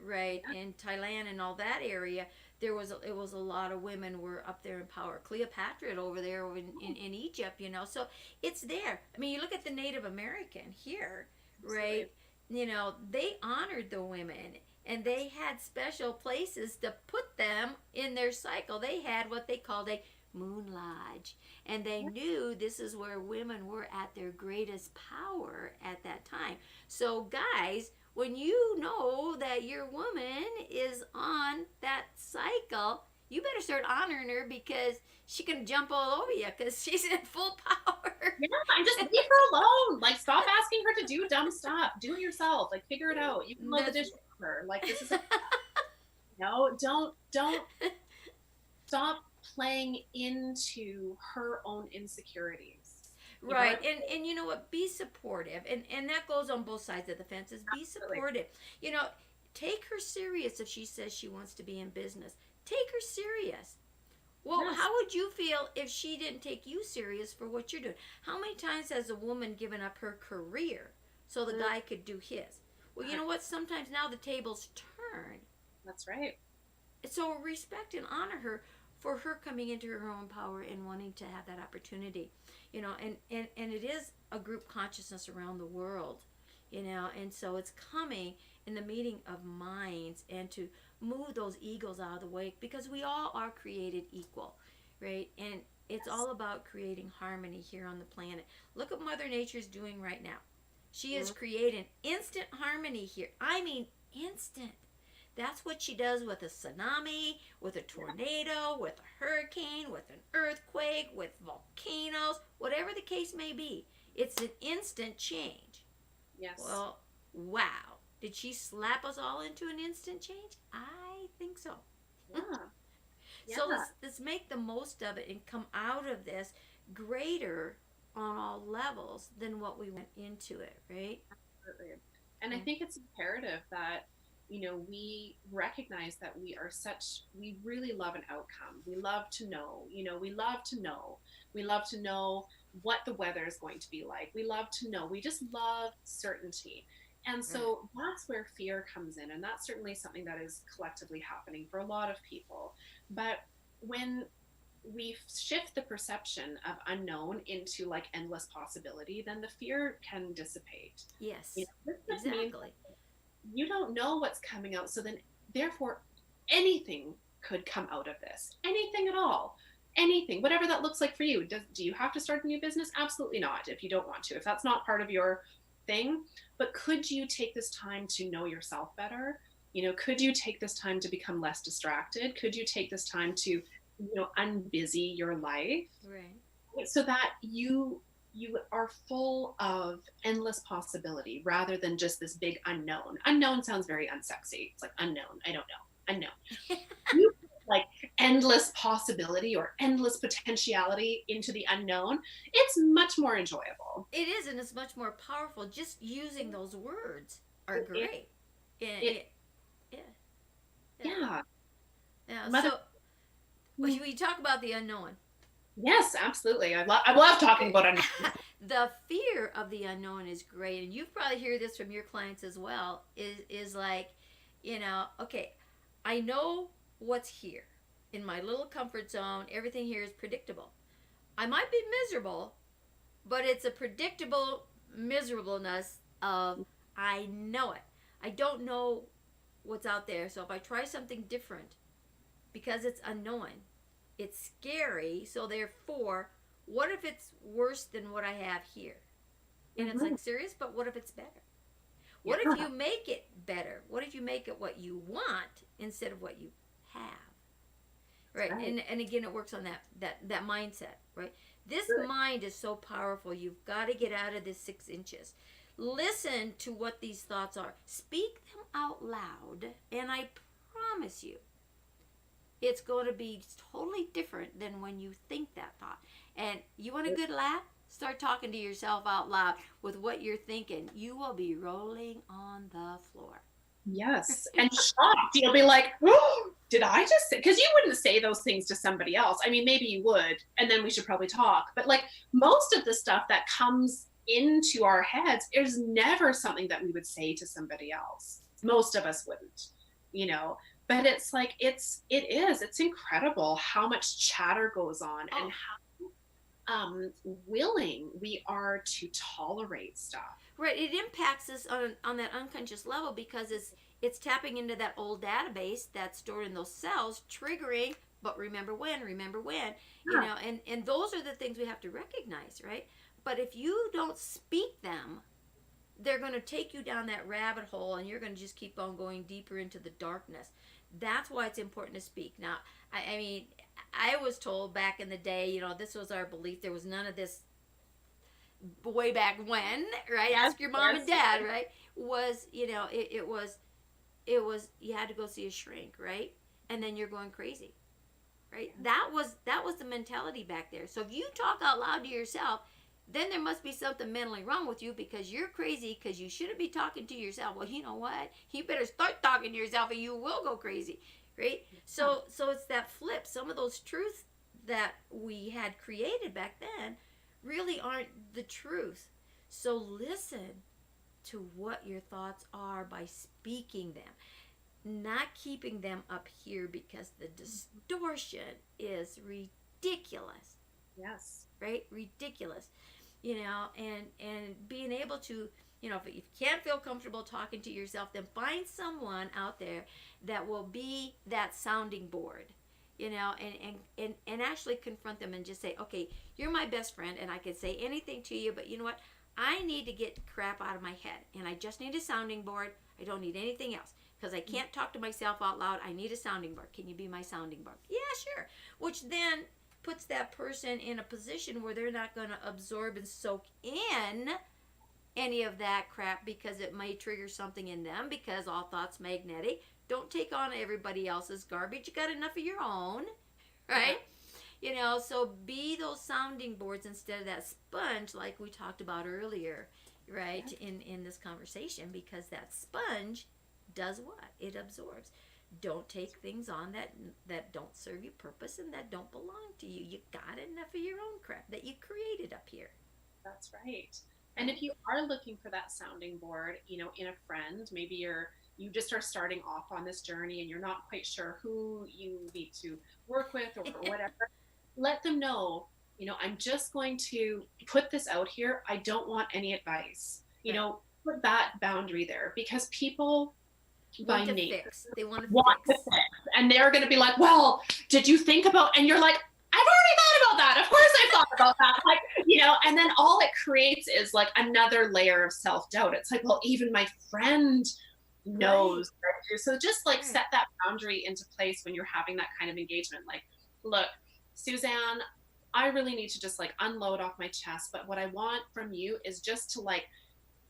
right, in Thailand and all that area, it was a lot of women were up there in power. Cleopatra over there in Egypt, so it's there. I mean, you look at the Native American here, Absolutely. right? They honored the women and they had special places to put them in their cycle. They had what they called a moon lodge, and they knew this is where women were at their greatest power at that time. So guys, when you know that your woman is on that cycle, you better start honoring her because she can jump all over you because she's in full power. Yeah, and just leave her alone. Like, stop asking her to do dumb stuff. Do it yourself. Like, figure it out. You can load the That's dishwasher. Like, this is no. Don't stop playing into her own insecurities. You know right. what? And you know what? Be supportive. And that goes on both sides of the fences. Be Absolutely. supportive. You know, take her serious if she says she wants to be in business. Take her serious. Well, Yes. how would you feel if she didn't take you serious for what you're doing? How many times has a woman given up her career so the guy could do his? Well, you know what? Sometimes now the tables turn. That's right. So respect and honor her for her coming into her own power and wanting to have that opportunity. And it is a group consciousness around the world, and so it's coming in the meeting of minds and to move those egos out of the way because we all are created equal, right? And it's Yes. all about creating harmony here on the planet. Look what Mother Nature's doing right now. She is creating instant harmony here. I mean, instant. That's what she does with a tsunami, with a tornado, with a hurricane, with an earthquake, with volcanoes, whatever the case may be. It's an instant change. Yes. Well, wow. Did she slap us all into an instant change? I think so. Yeah. So Yeah. let's make the most of it and come out of this greater on all levels than what we went into it, right? Absolutely. And I Yeah. think it's imperative that, we recognize that we really love an outcome. We love to know, we love to know. We love to know what the weather is going to be like. We love to know. We just love certainty. And Right. so that's where fear comes in. And that's certainly something that is collectively happening for a lot of people. But when we shift the perception of unknown into like endless possibility, then the fear can dissipate. Yes. This just means Exactly. you don't know what's coming out. So then, therefore, anything could come out of this, anything at all. anything, whatever that looks like for you. Do you have to start a new business? Absolutely not, if you don't want to, if that's not part of your thing. But could you take this time to know yourself better? Could you take this time to become less distracted? Could you take this time to, unbusy your life? Right. So that you are full of endless possibility rather than just this big unknown. Unknown sounds very unsexy. It's like unknown. I don't know. Unknown. You put, like, endless possibility or endless potentiality into the unknown. It's much more enjoyable. It is, and it's much more powerful. Just using those words are great. Yeah. So, when we talk about the unknown. Yes, absolutely. I love talking about unknown. The fear of the unknown is great, and you probably hear this from your clients as well. Is like, okay, I know what's here in my little comfort zone. Everything here is predictable. I might be miserable, but it's a predictable miserableness of I know it. I don't know what's out there, so if I try something different, because it's unknown, it's scary, so therefore, what if it's worse than what I have here? And it's like, serious, but what if it's better? What if you make it better? What if you make it what you want instead of what you have? Right? And again, it works on that mindset, right? This mind is so powerful. You've got to get out of this 6 inches. Listen to what these thoughts are. Speak them out loud, and I promise you, it's going to be totally different than when you think that thought. And you want a good laugh? Start talking to yourself out loud with what you're thinking. You will be rolling on the floor. Yes. And shocked. You'll be like, oh, did I just say? Because you wouldn't say those things to somebody else. I mean, maybe you would, and then we should probably talk. But like most of the stuff that comes into our heads is never something that we would say to somebody else. Most of us wouldn't, But it's like, it's incredible how much chatter goes on and how willing we are to tolerate stuff. Right. It impacts us on that unconscious level because it's tapping into that old database that's stored in those cells, triggering, but remember when, and those are the things we have to recognize, right? But if you don't speak them, they're going to take you down that rabbit hole and you're going to just keep on going deeper into the darkness. That's why it's important to speak. Now, I mean, I was told back in the day, this was our belief. There was none of this way back when, right? Ask your mom and dad, right? Was, it was you had to go see a shrink, right? And then you're going crazy, right? That was the mentality back there. So if you talk out loud to yourself, then there must be something mentally wrong with you because you're crazy because you shouldn't be talking to yourself. Well, you know what? You better start talking to yourself or you will go crazy, right? So it's that flip. Some of those truths that we had created back then really aren't the truth. So listen to what your thoughts are by speaking them, not keeping them up here because the distortion is ridiculous. Yes. Right? Ridiculous. And being able to, if you can't feel comfortable talking to yourself, then find someone out there that will be that sounding board, and actually confront them and just say, okay, you're my best friend and I can say anything to you, but you know what? I need to get crap out of my head and I just need a sounding board. I don't need anything else because I can't talk to myself out loud. I need a sounding board. Can you be my sounding board? Yeah, sure. Which then puts that person in a position where they're not going to absorb and soak in any of that crap because it may trigger something in them because all thoughts magnetic. Don't take on everybody else's garbage. You got enough of your own, right? Yeah. So be those sounding boards instead of that sponge like we talked about earlier, right? Yeah. In this conversation, because that sponge does what? It absorbs. Don't take things on that don't serve you purpose and that don't belong to you. You got enough of your own crap that you created up here. That's right. And if you are looking for that sounding board, in a friend, maybe you just are starting off on this journey and you're not quite sure who you need to work with or whatever, let them know, I'm just going to put this out here. I don't want any advice. Put that boundary there because people by nature they want to fix. And they're going to be like, well, did you think about, and you're like, I've already about that. Like, and then all it creates is like another layer of self-doubt. It's like, well, even my friend knows. Right. So just like set that boundary into place when you're having that kind of engagement. Like, look, Suzanne, I really need to just like unload off my chest. But what I want from you is just to like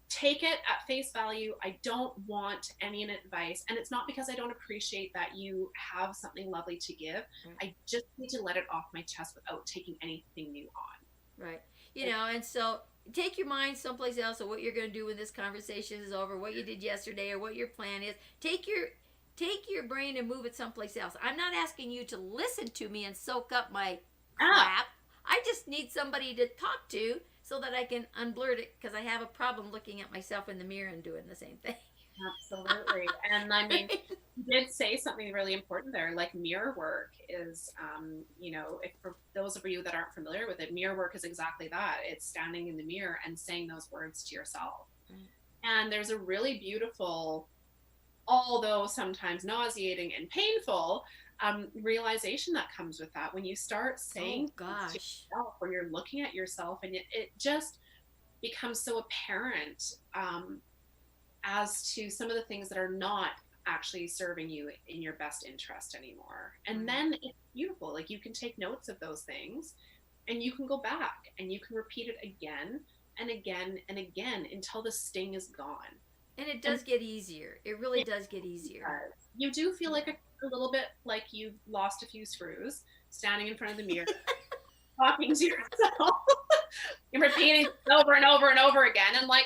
take it at face value. I don't want any advice. And it's not because I don't appreciate that you have something lovely to give. I just need to let it off my chest without taking anything new on. Right. And so take your mind someplace else of what you're going to do when this conversation is over, what you did yesterday or what your plan is. Take your brain and move it someplace else. I'm not asking you to listen to me and soak up my crap. I just need somebody to talk to so that I can unblur it, because I have a problem looking at myself in the mirror and doing the same thing. Absolutely. And I mean, you did say something really important there, like mirror work is, if for those of you that aren't familiar with it, mirror work is exactly that. It's standing in the mirror and saying those words to yourself. And there's a really beautiful, although sometimes nauseating and painful, realization that comes with that when you start saying to yourself, or you're looking at yourself, and it just becomes so apparent as to some of the things that are not actually serving you in your best interest anymore. And then it's beautiful. Like, you can take notes of those things and you can go back and you can repeat it again and again and again until the sting is gone. And it does get easier. It really does get easier. You do feel like a little bit like you've lost a few screws standing in front of the mirror, talking to yourself, and repeating over and over and over again. And like,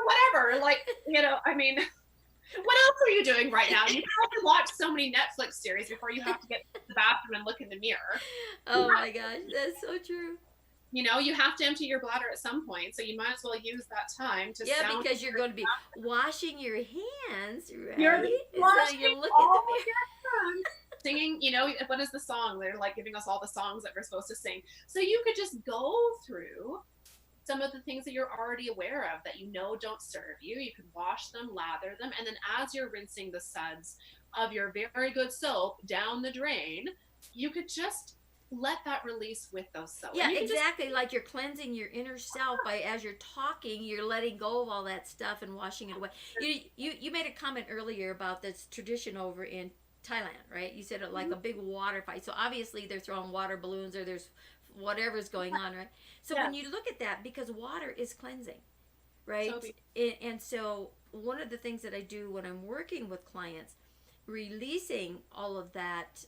whatever, like, I mean, what else are you doing right now? You have to watch so many Netflix series before you have to get to the bathroom and look in the mirror. Oh my gosh, that's so true. You have to empty your bladder at some point, so you might as well use that time to because you're going to be washing your hands, right? You're so you're looking at the singing, what is the song? They're like giving us all the songs that we're supposed to sing. So you could just go through some of the things that you're already aware of that don't serve you. You could wash them, lather them, and then as you're rinsing the suds of your very good soap down the drain, you could just let that release with those soap. Yeah, exactly. Like you're cleansing your inner self as you're talking, you're letting go of all that stuff and washing it away. You made a comment earlier about this tradition over in Thailand, right? You said it like a big water fight. So obviously they're throwing water balloons or there's whatever's going on, right? So when you look at that, because water is cleansing, right? And so one of the things that I do when I'm working with clients, releasing all of that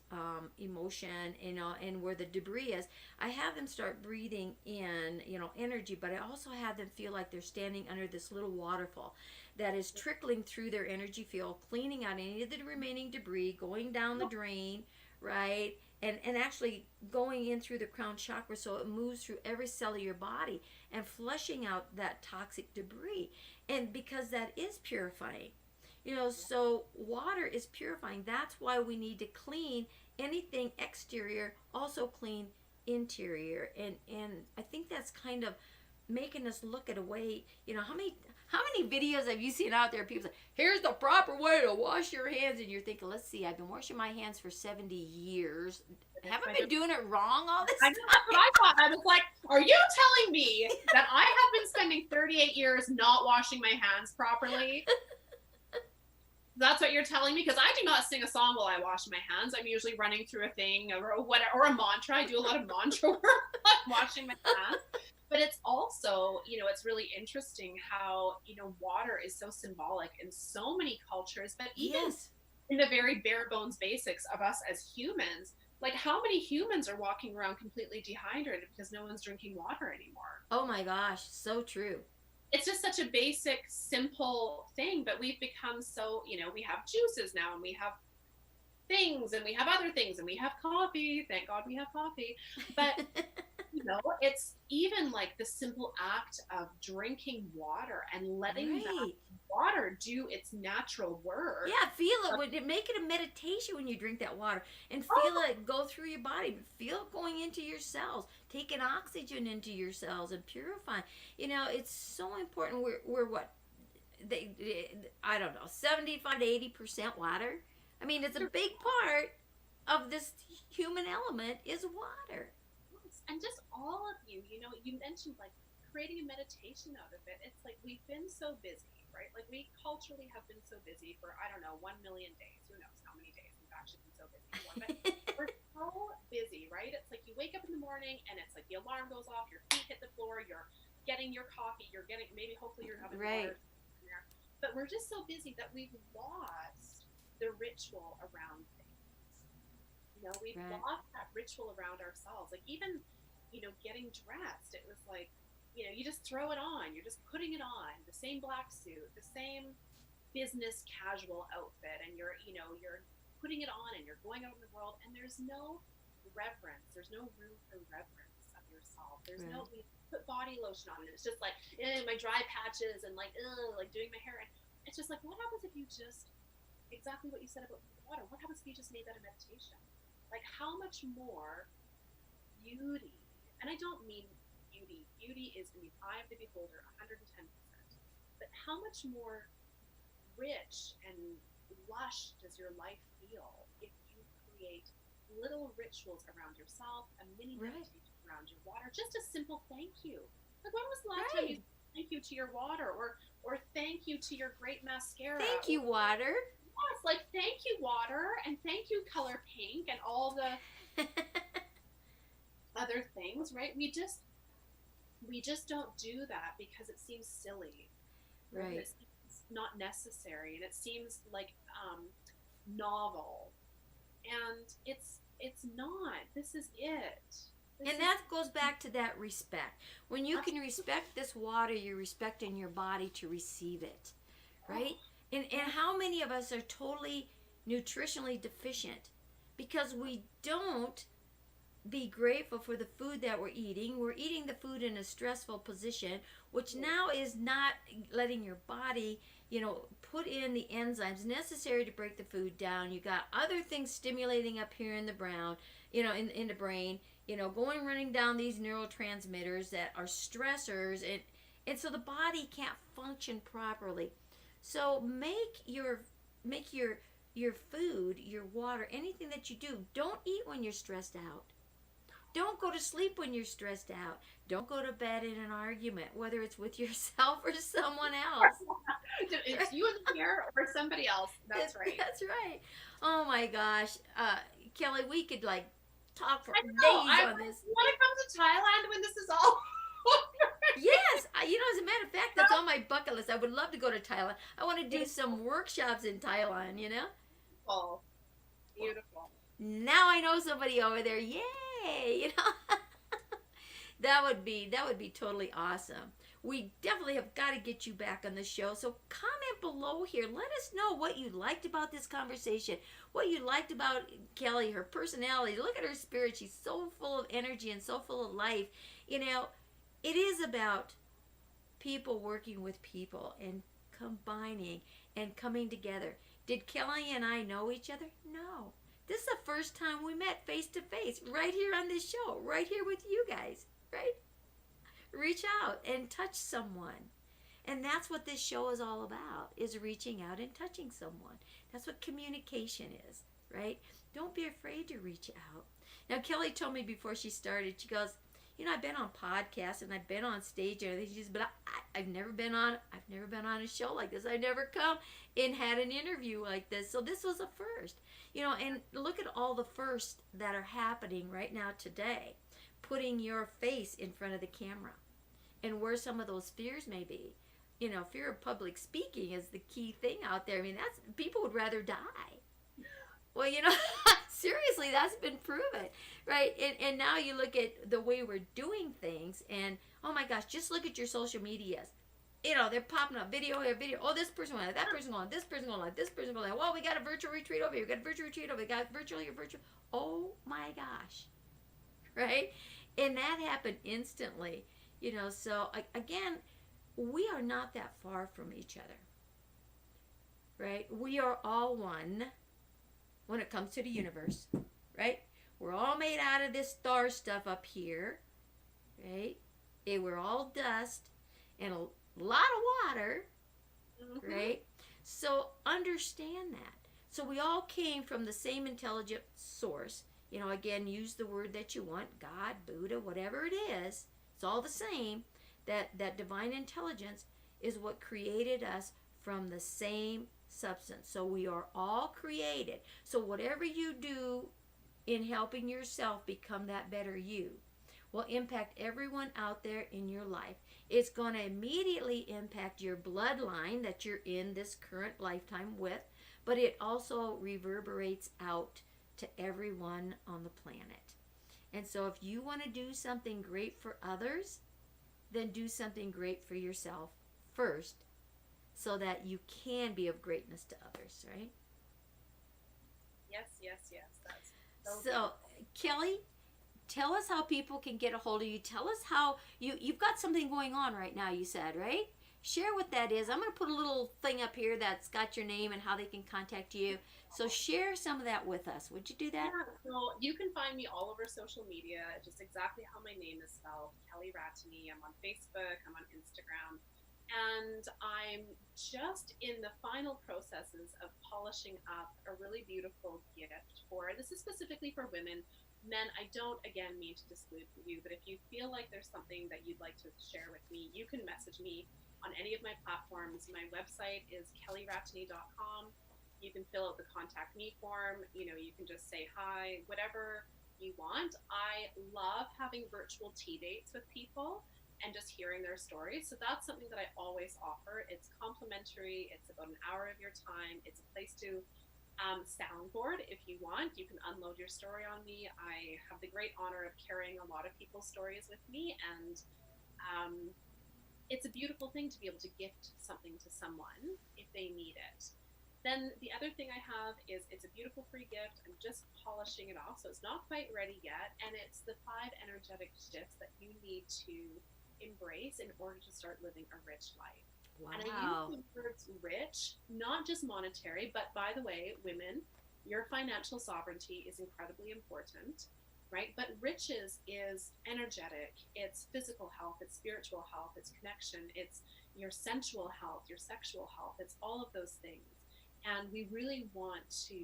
emotion, and where the debris is, I have them start breathing in, energy, but I also have them feel like they're standing under this little waterfall that is trickling through their energy field, cleaning out any of the remaining debris, going down the drain, right? And actually going in through the crown chakra, so it moves through every cell of your body and flushing out that toxic debris. And because that is purifying. So water is purifying. That's why we need to clean anything exterior, also clean interior. And I think that's kind of making us look at a way, how many videos have you seen out there? People say, here's the proper way to wash your hands. And you're thinking, let's see, I've been washing my hands for 70 years. Haven't I been doing it wrong all this time? That's what I thought. I was like, are you telling me that I have been spending 38 years not washing my hands properly? That's what you're telling me? Because I do not sing a song while I wash my hands. I'm usually running through a thing or a mantra. I do a lot of mantra work while I'm washing my hands. But it's also, it's really interesting how, water is so symbolic in so many cultures, but even in the very bare bones basics of us as humans, like how many humans are walking around completely dehydrated because no one's drinking water anymore? Oh my gosh, so true. It's just such a basic, simple thing, but we've become so, we have juices now and we have things and we have other things and we have coffee. Thank God we have coffee. But, it's even like the simple act of drinking water and letting that water do its natural work. Yeah, feel it. Make it a meditation when you drink that water and feel it go through your body. Feel it going into your cells, taking oxygen into your cells and purifying. It's so important. We're what? I don't know, 75 to 80% water. I mean, it's a big part of this human element is water. and just all of you, you know, you mentioned like creating a meditation out of it. It's like we've been so busy, right? Like we culturally have been so busy for, I don't know, 1 million days. Who knows how many days we've actually been so busy for, but we're so busy, right? It's like you wake up in the morning and it's like the alarm goes off, your feet hit the floor, you're getting your coffee, you're getting, maybe hopefully you're having Right. water in there. But we're just so busy that we've lost the ritual around things. You know, we've Right. lost that ritual around ourselves. Like even, you know, getting dressed, it was like, you know, you just throw it on. You're just putting it on, the same black suit, the same business casual outfit, and you're, you know, you're putting it on and you're going out in the world, and there's no reverence. There's no room for reverence of yourself. There's Right. no, we put body lotion on and it's just like, my dry patches and like doing my hair. And it's just like, what happens if you just, exactly what you said about water, what happens if you just made that a meditation? Like how much more beauty, and I don't mean beauty, beauty is in the eye of the beholder 110%, but how much more rich and lush does your life feel if you create little rituals around yourself, a mini Right. meditation around your water, just a simple thank you. Like when was the last time you Right. said thank you to your water, or thank you to your great mascara, Thank or you, water. yes, like thank you water, and thank you color pink, and all the other things, right? We just don't do that because it seems silly, right? Right. It seems not necessary, and it seems like novel, and it's not. This is it. This And is that goes back to that respect. When you can respect this water, you're respecting your body to receive it, right? And how many of us are totally nutritionally deficient because we don't be grateful for the food that we're eating. We're eating the food in a stressful position, which now is not letting your body, put in the enzymes necessary to break the food down. You got other things stimulating up here in the brown, in the brain, going running down these neurotransmitters that are stressors, and so the body can't function properly. So make your food, your water, anything that you do, don't eat when you're stressed out. Don't go to sleep when you're stressed out. Don't go to bed in an argument, whether it's with yourself or someone else. it's you in the mirror or somebody else. That's right. That's right. Oh my gosh, Kelly, we could talk for I days know. I on this. want to come to Thailand when this is all over. Yes, as a matter of fact, that's on my bucket list. I would love to go to Thailand. I want to do some workshops in Thailand. Beautiful. Beautiful. Now I know somebody over there. Yay! That would be totally awesome. We definitely have got to get you back on the show. So comment below here. Let us know what you liked about this conversation, what you liked about Kelly, her personality. Look at her spirit. She's so full of energy and so full of life. It is about people working with people and combining and coming together. Did Kelly and I know each other? No. This is the first time we met face to face, right here on this show, right here with you guys, right? Reach out and touch someone. And that's what this show is all about, is reaching out and touching someone. That's what communication is, right? Don't be afraid to reach out. Now, Kelly told me before she started, she goes, I've been on podcasts and I've been on stage and everything. She says, but I've never been on a show like this. I've never come and had an interview like this. So this was a first. And look at all the firsts that are happening right now today. Putting your face in front of the camera. And where some of those fears may be. Fear of public speaking is the key thing out there. I mean, people would rather die. Well, seriously, that's been proven, right? And now you look at the way we're doing things, and oh my gosh, just look at your social medias. They're popping up video here, video. Oh, this person went, that person going, this person going, this person going. Well, we got a virtual retreat over here. We got a virtual retreat over here. We got virtual here, virtual. Oh my gosh, right? And that happened instantly. So again, we are not that far from each other, right? We are all one when it comes to the universe, right? We're all made out of this star stuff up here, right? And we're all dust and a lot of water, right? So understand that. So we all came from the same intelligent source, you know, again, use the word that you want, God, Buddha, whatever it is, it's all the same. That divine intelligence is what created us from the same substance. So we are all created. So whatever you do in helping yourself become that better you will impact everyone out there in your life. It's going to immediately impact your bloodline that you're in this current lifetime with, but it also reverberates out to everyone on the planet. And so if you want to do something great for others, then do something great for yourself first so that you can be of greatness to others, right? Yes, yes, yes. That's so Kelly, tell us how people can get a hold of you. Tell us how you've got something going on right now, you said, right? Share what that is. I'm going to put a little thing up here that's got your name and how they can contact you. So share some of that with us. Would you do that? Yeah, so you can find me all over social media, just exactly how my name is spelled, Kelly Ratney. I'm on Facebook, I'm on Instagram, and I'm just in the final processes of polishing up a really beautiful gift for, this is specifically for women. Men, I don't, again, mean to disclude you, but if you feel like there's something that you'd like to share with me, you can message me on any of my platforms. My website is kellyratney.com. You can fill out the contact me form. You know, you can just say hi, whatever you want. I love having virtual tea dates with people and just hearing their stories. So that's something that I always offer. It's complimentary. It's about an hour of your time. It's a place to soundboard if you want. You can unload your story on me. I have the great honor of carrying a lot of people's stories with me, and it's a beautiful thing to be able to gift something to someone if they need it. Then the other thing I have is it's a beautiful free gift. I'm just polishing it off, so it's not quite ready yet. And it's the 5 energetic shifts that you need to embrace in order to start living a rich life. Wow. And I use the words rich, not just monetary, but by the way, women, your financial sovereignty is incredibly important, right? But riches is energetic, it's physical health, it's spiritual health, it's connection, it's your sensual health, your sexual health, it's all of those things. And we really want to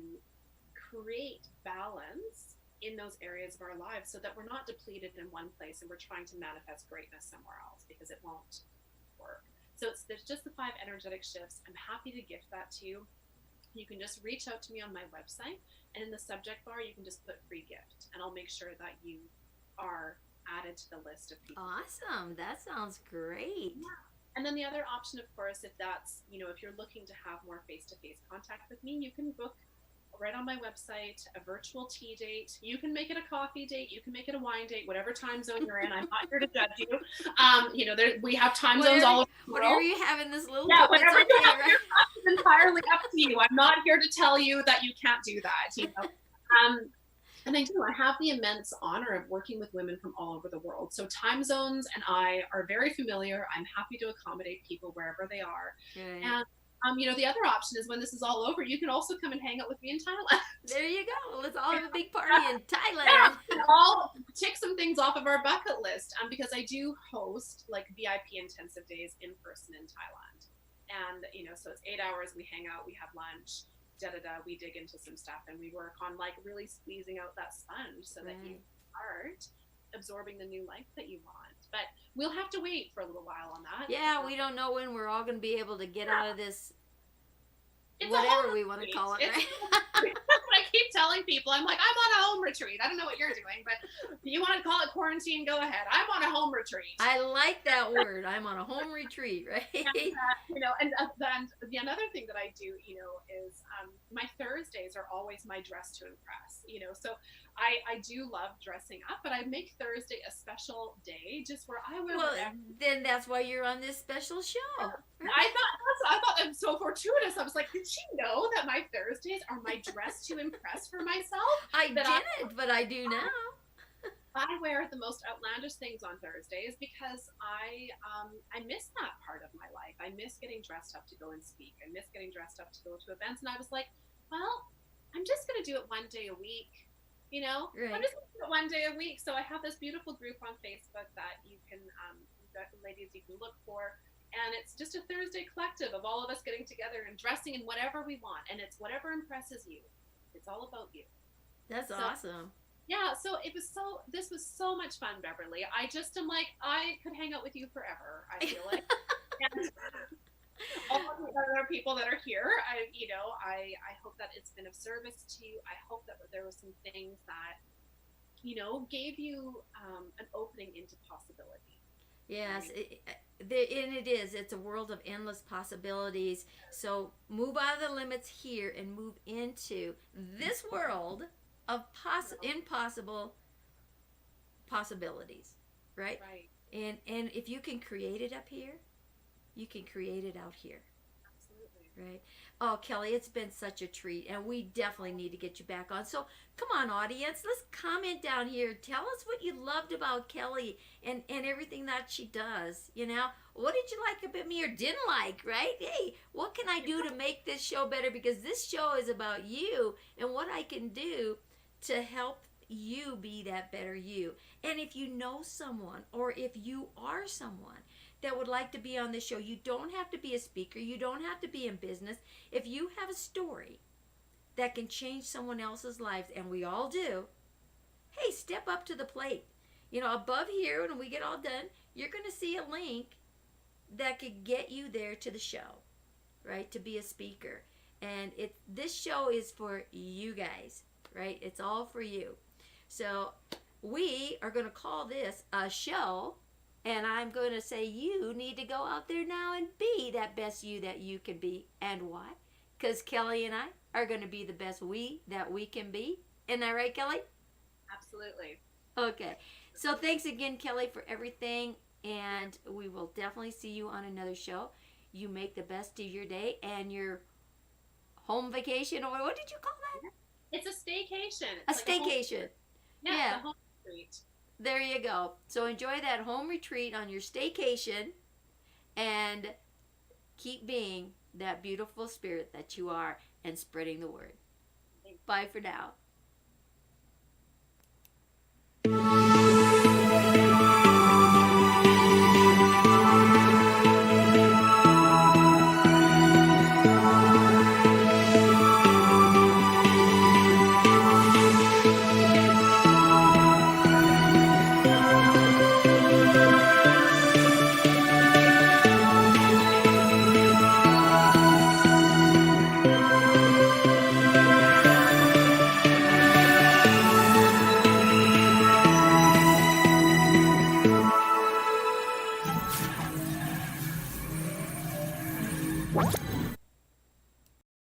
create balance in those areas of our lives so that we're not depleted in one place and we're trying to manifest greatness somewhere else, because it won't work. So there's just the 5 energetic shifts. I'm happy to gift that to you. You can just reach out to me on my website, and in the subject bar, you can just put free gift, and I'll make sure that you are added to the list of people. Awesome. That sounds great. Yeah. And then the other option, of course, if that's, you know, if you're looking to have more face-to-face contact with me, you can book right on my website a virtual tea date. You can make it a coffee date. You can make it a wine date, whatever time zone you're in. I'm not here to judge you. You know, we have time zones all over the world. Whatever you have in this little yeah, book, whatever it's you okay, have, right? it's entirely up to you. I'm not here to tell you that you can't do that. You know. And I do. I have the immense honor of working with women from all over the world. So time zones and I are very familiar. I'm happy to accommodate people wherever they are. Right. And, you know, the other option is when this is all over, you can also come and hang out with me in Thailand. There you go. Let's all have a big party in Thailand. Yeah, I'll tick some things off of our bucket list because I do host like VIP intensive days in person in Thailand. And, you know, so it's 8 hours, we hang out, we have lunch. We dig into some stuff and we work on like really squeezing out that sponge so that you start absorbing the new life that you want. But we'll have to wait for a little while on that. Yeah, we don't know when we're all going to be able to get out of this, it's whatever we want to call it. Right? I keep telling people, I'm like, I'm on a home retreat. I don't know what you're doing, but if you want to call it quarantine, go ahead. I'm on a home retreat. I like that word. I'm on a home retreat, right? And, you know, and the another thing that I do, you know, is my Thursdays are always my dress to impress, you know, so I do love dressing up, but I make Thursday a special day just where I wear whatever. Then that's why you're on this special show. Yeah. I thought that was so fortuitous. I was like, did she know that my Thursdays are my dress to impress for myself? I didn't, but I do now. I wear the most outlandish things on Thursdays because I miss that part of my life. I miss getting dressed up to go and speak. I miss getting dressed up to go to events. And I was like, well, I'm just going to do it one day a week. You know, right. I'm just going to do it one day a week. So I have this beautiful group on Facebook that you can, ladies, you can look for. And it's just a Thursday collective of all of us getting together and dressing in whatever we want. And it's whatever impresses you. It's all about you. That's awesome. Yeah, so this was so much fun, Beverly. I just am like, I could hang out with you forever, I feel like. And all of the other people that are here, I hope that it's been of service to you. I hope that there were some things that, gave you an opening into possibility. Yes, Right? and it is. It's a world of endless possibilities. So move out of the limits here and move into this world of impossible possibilities, right? Right. And if you can create it up here, you can create it out here. Absolutely. Right. Oh, Kelly, it's been such a treat, and we definitely need to get you back on. So, come on, audience, let's comment down here. Tell us what you loved about Kelly and everything that she does. What did you like about me or didn't like, right? Hey, what can I do to make this show better? Because this show is about you and what I can do to help you be that better you. And if you know someone or if you are someone that would like to be on the show, you don't have to be a speaker, you don't have to be in business. If you have a story that can change someone else's life, and we all do, hey, step up to the plate. Above here, when we get all done, you're going to see a link that could get you there to the show, right? To be a speaker. And this show is for you guys, right? It's all for you. So we are going to call this a show, and I'm going to say you need to go out there now and be that best you that you can be. And why? Because Kelly and I are going to be the best we that we can be. Isn't that right, Kelly? Absolutely. Okay. So thanks again, Kelly, for everything. And we will definitely see you on another show. You make the best of your day and your home vacation, or what did you call that? It's a staycation. A It's like staycation. yeah, it's a home retreat. There you go. So enjoy that home retreat on your staycation and keep being that beautiful spirit that you are and spreading the word. Bye for now.